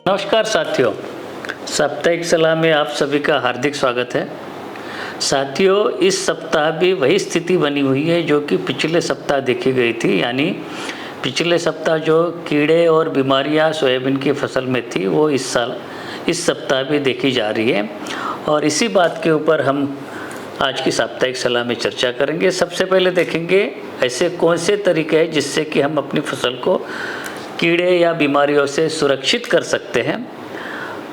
नमस्कार साथियों, साप्ताहिक सलाह में आप सभी का हार्दिक स्वागत है। साथियों, इस सप्ताह भी वही स्थिति बनी हुई है जो कि पिछले सप्ताह देखी गई थी। यानी पिछले सप्ताह जो कीड़े और बीमारियां सोयाबीन की फसल में थी वो इस सप्ताह भी देखी जा रही है। और इसी बात के ऊपर हम आज की साप्ताहिक सलाह में चर्चा करेंगे। सबसे पहले देखेंगे ऐसे कौन से तरीके हैं जिससे कि हम अपनी फसल को कीड़े या बीमारियों से सुरक्षित कर सकते हैं।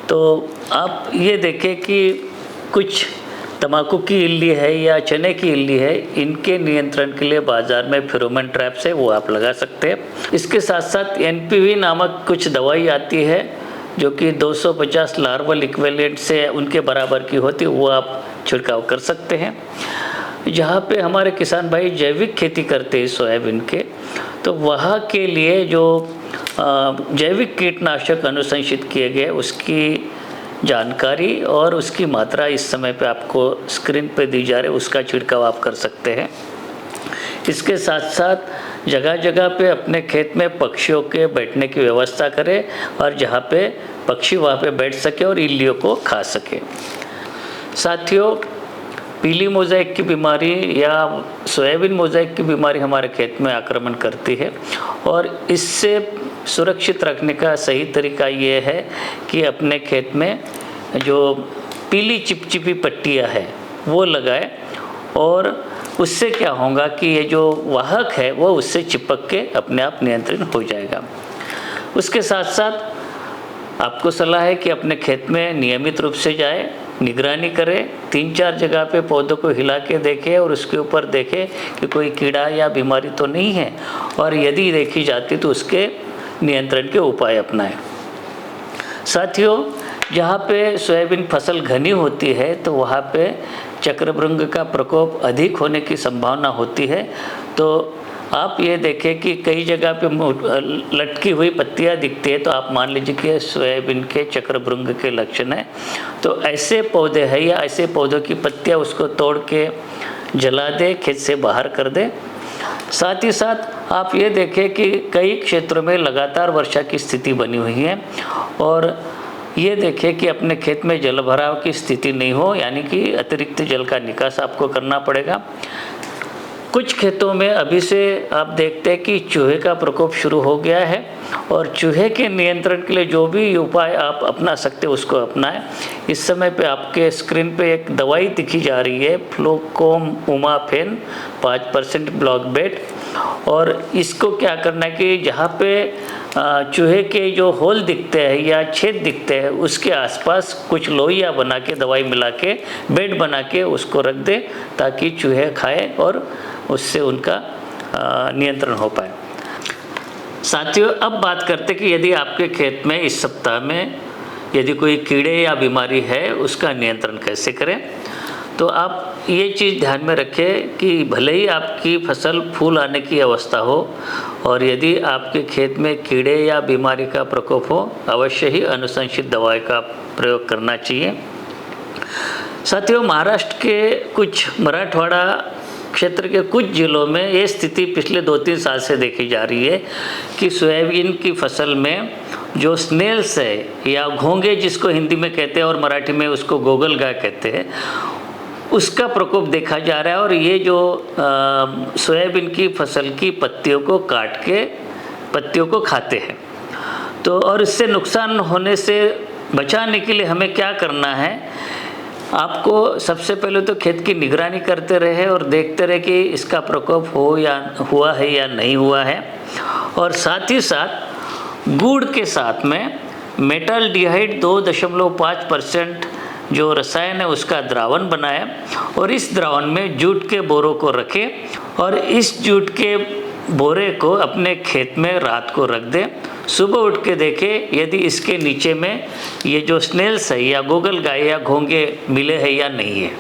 तो आप ये देखें कि कुछ तंबाकू की इल्ली है या चने की इल्ली है, इनके नियंत्रण के लिए बाज़ार में फेरोमोन ट्रैप्स है, वो आप लगा सकते हैं। इसके साथ साथ एनपीवी नामक कुछ दवाई आती है जो कि 250 लार्वल इक्विवेलेंट से उनके बराबर की होती है, वो आप छिड़काव कर सकते हैं। जहाँ पे हमारे किसान भाई जैविक खेती करते हैं सोयाबीन के, तो वहाँ के लिए जो जैविक कीटनाशक अनुशंसित किए गए उसकी जानकारी और उसकी मात्रा इस समय पे आपको स्क्रीन पे दी जा रही है, उसका छिड़काव आप कर सकते हैं। इसके साथ साथ जगह जगह पे अपने खेत में पक्षियों के बैठने की व्यवस्था करें और जहाँ पे पक्षी वहाँ पे बैठ सके और इल्लियों को खा सके। साथियों, पीली मोज़ेक की बीमारी या सोयाबीन मोज़ेक की बीमारी हमारे खेत में आक्रमण करती है और इससे सुरक्षित रखने का सही तरीका ये है कि अपने खेत में जो पीली चिपचिपी पट्टियाँ है वो लगाए, और उससे क्या होगा कि ये जो वाहक है वो उससे चिपक के अपने आप नियंत्रण हो जाएगा। उसके साथ साथ आपको सलाह है कि अपने खेत में नियमित रूप से जाए, निगरानी करें, 3-4 जगह पे पौधों को हिला के देखें और उसके ऊपर देखें कि कोई कीड़ा या बीमारी तो नहीं है, और यदि देखी जाती तो उसके नियंत्रण के उपाय अपनाएं। साथियों, जहाँ पे सोयाबीन फसल घनी होती है तो वहाँ पे चक्रभृंग का प्रकोप अधिक होने की संभावना होती है। तो आप ये देखें कि कई जगह पे लटकी हुई पत्तियां दिखती है, तो आप मान लीजिए कि सोयाबीन के चक्रभृंग के लक्षण है। तो ऐसे पौधे हैं या ऐसे पौधों की पत्तियां उसको तोड़ के जला दे, खेत से बाहर कर दे। साथ ही साथ आप ये देखें कि कई क्षेत्रों में लगातार वर्षा की स्थिति बनी हुई है, और ये देखें कि अपने खेत में जल भराव की स्थिति नहीं हो, यानी कि अतिरिक्त जल का निकास आपको करना पड़ेगा। कुछ खेतों में अभी से आप देखते हैं कि चूहे का प्रकोप शुरू हो गया है, और चूहे के नियंत्रण के लिए जो भी उपाय आप अपना सकते हैं उसको अपनाएं। इस समय पे आपके स्क्रीन पे एक दवाई दिखी जा रही है, फ्लोकोमाफेन 5% ब्लॉक बेट, और इसको क्या करना है कि जहाँ पे चूहे के जो होल दिखते हैं या छेद दिखते हैं उसके आसपास कुछ लोइयाँ बना के दवाई मिला के बेड बना के उसको रख दे, ताकि चूहे खाए और उससे उनका नियंत्रण हो पाए। साथियों, अब बात करते कि यदि आपके खेत में इस सप्ताह में यदि कोई कीड़े या बीमारी है उसका नियंत्रण कैसे करें। तो आप ये चीज़ ध्यान में रखें कि भले ही आपकी फसल फूल आने की अवस्था हो, और यदि आपके खेत में कीड़े या बीमारी का प्रकोप हो, अवश्य ही अनुशंसित दवाई का प्रयोग करना चाहिए। साथियों, महाराष्ट्र के कुछ मराठवाड़ा क्षेत्र के कुछ जिलों में ये स्थिति पिछले 2-3 साल से देखी जा रही है कि सोयाबीन की फसल में जो स्नेल्स है या घोंगे जिसको हिंदी में कहते हैं और मराठी में उसको गोगलगाय कहते हैं, उसका प्रकोप देखा जा रहा है। और ये जो सोयाबीन की फसल की पत्तियों को काट के पत्तियों को खाते हैं, तो और इससे नुकसान होने से बचाने के लिए हमें क्या करना है, आपको सबसे पहले तो खेत की निगरानी करते रहे और देखते रहे कि इसका प्रकोप हुआ है या नहीं हुआ है। और साथ ही साथ गुड़ के साथ में मेटाल्डिहाइड 2.5% जो रसायन है उसका द्रावण बनाएं, और इस द्रावण में जूट के बोरों को रखें, और इस जूट के बोरे को अपने खेत में रात को रख दें। सुबह उठ के देखें यदि इसके नीचे में ये जो स्नेल्स है या गोगलगाय या घोंगे मिले हैं या नहीं है।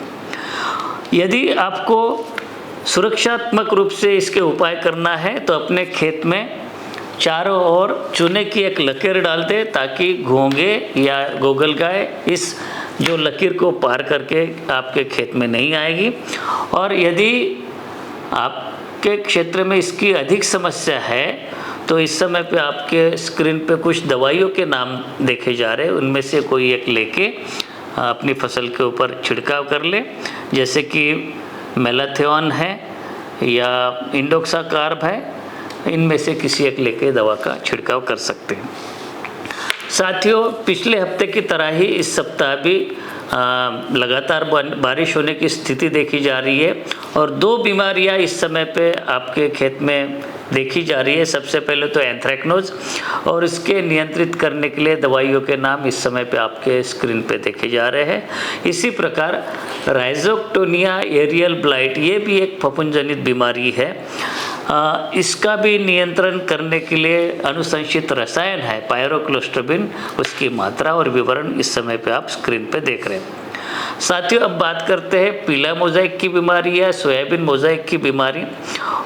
यदि आपको सुरक्षात्मक रूप से इसके उपाय करना है तो अपने खेत में चारों ओर चूने की एक लकीर डाल दे, ताकि घोंगे या गोगलगाय इस जो लकीर को पार करके आपके खेत में नहीं आएगी। और यदि आपके क्षेत्र में इसकी अधिक समस्या है तो इस समय पे आपके स्क्रीन पे कुछ दवाइयों के नाम देखे जा रहे हैं, उनमें से कोई एक लेके अपनी फसल के ऊपर छिड़काव कर ले, जैसे कि मेलाथिओन है या इंडोक्साकार्ब है, इनमें से किसी एक लेके दवा का छिड़काव कर सकते हैं। साथियों, पिछले हफ्ते की तरह ही इस सप्ताह भी लगातार बारिश होने की स्थिति देखी जा रही है और 2 बीमारियां इस समय पे आपके खेत में देखी जा रही है। सबसे पहले तो एंथ्रेक्नोज, और इसके नियंत्रित करने के लिए दवाइयों के नाम इस समय पे आपके स्क्रीन पे देखे जा रहे हैं। इसी प्रकार राइजोक्टोनिया एरियल ब्लाइट, ये भी एक फफूंदजनित बीमारी है। इसका भी नियंत्रण करने के लिए अनुशंसित रसायन है पायरोक्लोस्ट्रोबिन, उसकी मात्रा और विवरण इस समय पे आप स्क्रीन पे देख रहे हैं। साथियों, अब बात करते हैं पीला मोज़ाइक की बीमारी या सोयाबीन मोज़ाइक की बीमारी।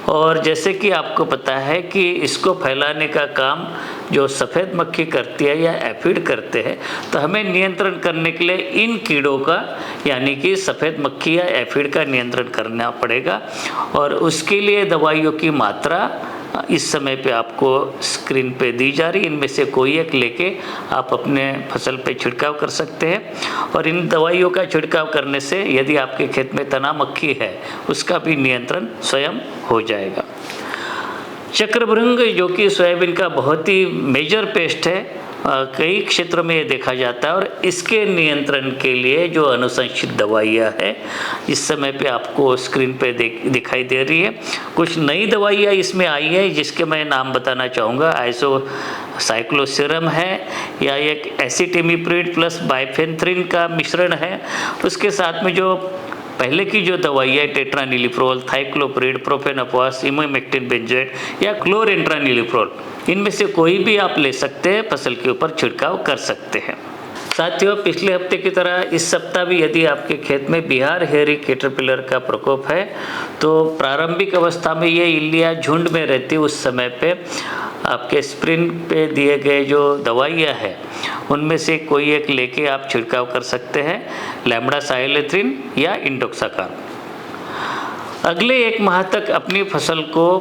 और जैसे कि आपको पता है कि इसको फैलाने का काम जो सफ़ेद मक्खी करती है या एफिड करते हैं, तो हमें नियंत्रण करने के लिए इन कीड़ों का यानी कि सफ़ेद मक्खी या एफिड का नियंत्रण करना पड़ेगा और उसके लिए दवाइयों की मात्रा इस समय पे आपको स्क्रीन पे दी जा रही, इनमें से कोई एक लेके आप अपने फसल पे छिड़काव कर सकते हैं। और इन दवाइयों का छिड़काव करने से यदि आपके खेत में तना मक्खी है, उसका भी नियंत्रण स्वयं हो जाएगा। चक्रभृंग, जो कि सोयाबीन का बहुत ही मेजर पेस्ट है, कई क्षेत्रों में ये देखा जाता है और इसके नियंत्रण के लिए जो अनुशंसित दवाइयाँ हैं इस समय पे आपको स्क्रीन पे दिखाई दे रही है। कुछ नई दवाइयाँ इसमें आई है जिसके मैं नाम बताना चाहूँगा। आइसोसाइक्लोसिरम है या एक एसिटिमिप्रिड प्लस बाइफेंथ्रिन का मिश्रण है। उसके साथ में जो पहले की जो दवाई है टेट्रानिलिप्रोल, थाइक्लोप्रिड, प्रोफेनोफॉस, इमामेक्टिन बेंजोएट या क्लोरेंट्रानिलिप्रोल, इनमें से कोई भी आप ले सकते हैं, फसल के ऊपर छिड़काव कर सकते हैं। साथियों, पिछले हफ्ते की तरह इस सप्ताह भी यदि आपके खेत में बिहार हेयरी कैटरपिलर का प्रकोप है, तो प्रारंभिक अवस्था में ये इल्लियाँ झुंड में रहती, उस समय पे आपके स्प्रिन पे दिए गए जो दवाइयाँ हैं उनमें से कोई एक लेके आप छिड़काव कर सकते हैं, लैम्ब्डासाइलोथ्रिन या इंडोक्साकार्ब। अगले 1 माह तक अपनी फसल को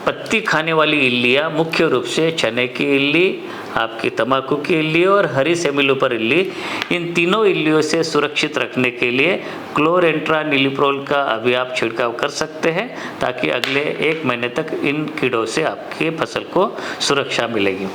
पत्ती खाने वाली इल्लियाँ, मुख्य रूप से चने की इल्ली, आपकी तंबाकू की इल्ली और हरी सेमिलोपर इल्ली, इन तीनों इल्लियों से सुरक्षित रखने के लिए क्लोरेंट्रानिलिप्रोल का अभी आप छिड़काव कर सकते हैं, ताकि अगले 1 महीने तक इन कीड़ों से आपकी फसल को सुरक्षा मिलेगी।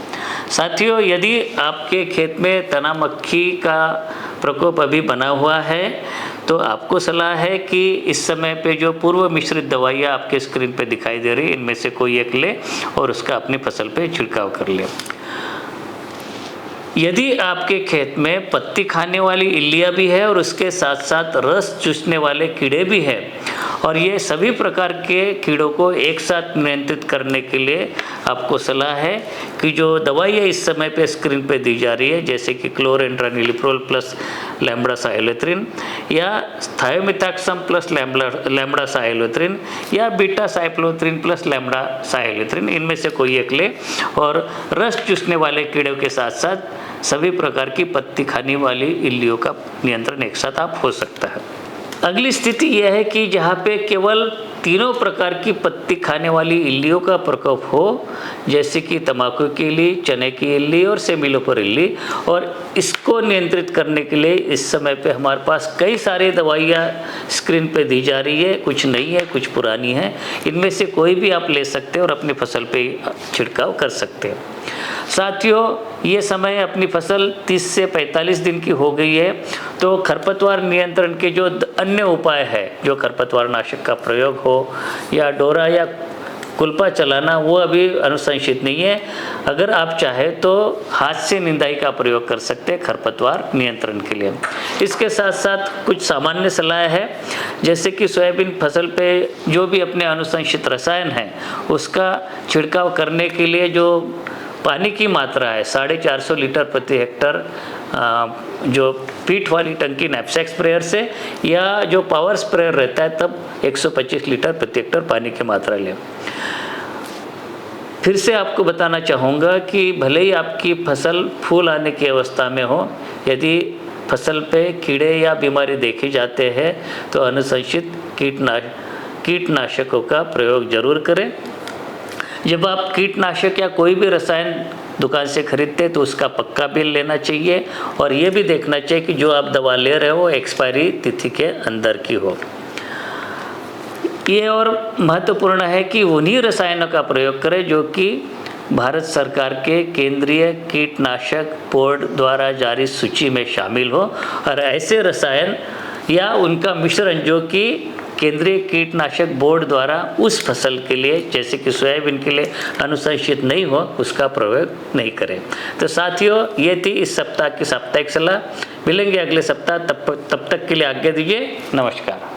साथियों, यदि आपके खेत में तना मक्खी का प्रकोप अभी बना हुआ है, तो आपको सलाह है कि इस समय पे जो पूर्व मिश्रित दवाइयाँ आपके स्क्रीन पे दिखाई दे रही है, इनमें से कोई एक ले और उसका अपनी फसल पे छिड़काव कर ले। यदि आपके खेत में पत्ती खाने वाली इल्लियाँ भी है और उसके साथ साथ रस चूसने वाले कीड़े भी हैं, और ये सभी प्रकार के कीड़ों को एक साथ नियंत्रित करने के लिए आपको सलाह है कि जो दवाइयाँ इस समय पे स्क्रीन पे दी जा रही है, जैसे कि क्लोरेंट्रानिलिप्रोल प्लस लैम्ब्डासाइलोथ्रिन या थायोमिथाक्सम प्लस लैम्ब्डासाइलोथ्रिन या बीटासाइक्लोथ्रिन प्लस लैम्ब्डासाइलोथ्रिन, इनमें से कोई एक ले और रस चूसने वाले कीड़ों के साथ साथ सभी प्रकार की पत्ती खाने वाली इल्लियों का नियंत्रण एक साथ आप हो सकता है। अगली स्थिति यह है कि जहाँ पे केवल तीनों प्रकार की पत्ती खाने वाली इल्लियों का प्रकोप हो, जैसे कि तंबाकू की इल्ली, चने की इल्ली और सेमिलोपर इल्ली, और इसको नियंत्रित करने के लिए इस समय पे हमारे पास कई सारी दवाइयाँ स्क्रीन पे दी जा रही है, कुछ नई है कुछ पुरानी है, इनमें से कोई भी आप ले सकते हैं और अपनी फसल पे छिड़काव कर सकते हैं। साथियों, ये समय अपनी फसल 30 से 45 दिन की हो गई है, तो खरपतवार नियंत्रण के जो अन्य उपाय है, जो खरपतवार नाशक का प्रयोग हो या डोरा या कुल्पा चलाना, वो अभी अनुशंसित नहीं है। अगर आप चाहें तो हाथ से निंदाई का प्रयोग कर सकते हैं खरपतवार नियंत्रण के लिए। इसके साथ साथ कुछ सामान्य सलाह है, जैसे कि सोयाबीन फसल पे जो भी अपने अनुशंसित रसायन है उसका छिड़काव करने के लिए जो पानी की मात्रा है 450 लीटर प्रति हेक्टर, जो पीठ वाली टंकी नैपसैक स्प्रेयर से या जो पावर स्प्रेयर रहता है तब 125 लीटर प्रति हेक्टर पानी की मात्रा लें। फिर से आपको बताना चाहूँगा कि भले ही आपकी फसल फूल आने की अवस्था में हो, यदि फसल पे कीड़े या बीमारी देखे जाते हैं तो अनुशंसित कीटनाशकों का प्रयोग जरूर करें। जब आप कीटनाशक या कोई भी रसायन दुकान से खरीदते हैं तो उसका पक्का बिल लेना चाहिए और ये भी देखना चाहिए कि जो आप दवा ले रहे हो एक्सपायरी तिथि के अंदर की हो। ये और महत्वपूर्ण है कि उन्हीं रसायनों का प्रयोग करें जो कि भारत सरकार के केंद्रीय कीटनाशक बोर्ड द्वारा जारी सूची में शामिल हो और ऐसे रसायन या उनका मिश्रण जो कि केंद्रीय कीटनाशक बोर्ड द्वारा उस फसल के लिए जैसे कि सोयाबीन के लिए अनुशंसित नहीं हो उसका प्रयोग नहीं करें। तो साथियों, ये थी इस सप्ताह की साप्ताहिक सलाह। मिलेंगे अगले सप्ताह, तब तक के लिए आज्ञा दीजिए। नमस्कार।